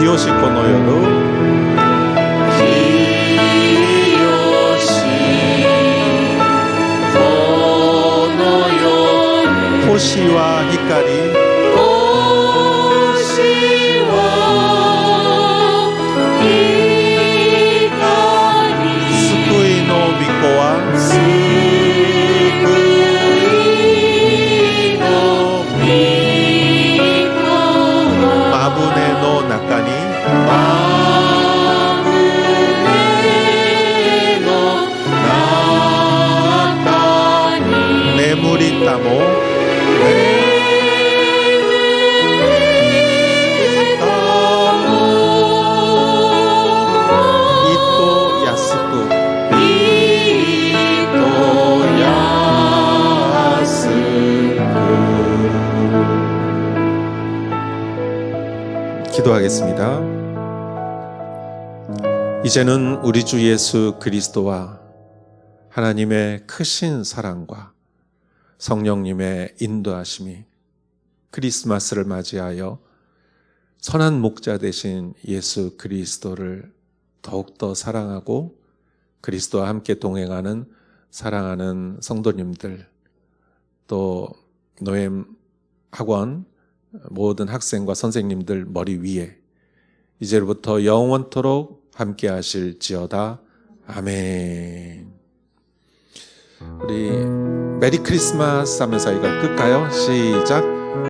기요시 코노요루 호시와 히카리 스쿠이노 미코와 마부네노 나카니 메무리 따모 이또 야스쿠 기도하겠습니다. 이제는 우리 주 예수 그리스도와 하나님의 크신 사랑과 성령님의 인도하심이 크리스마스를 맞이하여 선한 목자 되신 예수 그리스도를 더욱더 사랑하고 그리스도와 함께 동행하는 사랑하는 성도님들, 또 노엠 학원 모든 학생과 선생님들 머리 위에 이제부터 영원토록 함께 하실지어다. 아멘. 우리 메리 크리스마스 하면서 이걸 끌까요? 시작.